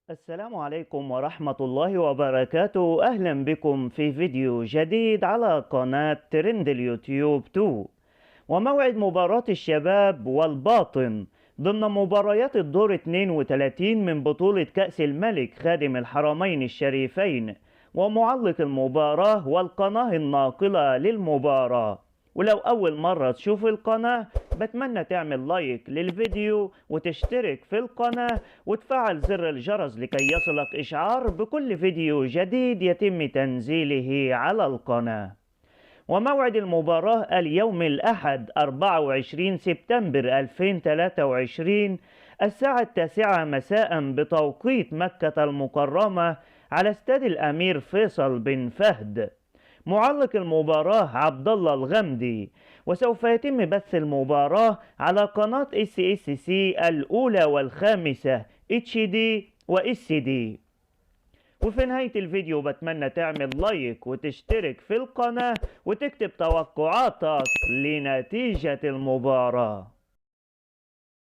السلام عليكم ورحمة الله وبركاته. أهلا بكم في فيديو جديد على قناة ترند اليوتيوب 2. وموعد مباراة الشباب والباطن ضمن مباريات الدور 32 من بطولة كأس الملك خادم الحرمين الشريفين، ومعلق المباراة والقناة الناقلة للمباراة. ولو أول مرة تشوف القناة بتمنى تعمل لايك للفيديو وتشترك في القناة وتفعل زر الجرس لكي يصلك إشعار بكل فيديو جديد يتم تنزيله على القناة. وموعد المباراة اليوم الأحد 24 سبتمبر 2023 الساعة 9 مساء بتوقيت مكة المكرمة على استاد الأمير فيصل بن فهد. معلق المباراة عبد الله الغمدي، وسوف يتم بث المباراة على قناة SSC الأولى والخامسة HD و SD. وفي نهاية الفيديو بتمنى تعمل لايك وتشترك في القناة وتكتب توقعاتك لنتيجة المباراة.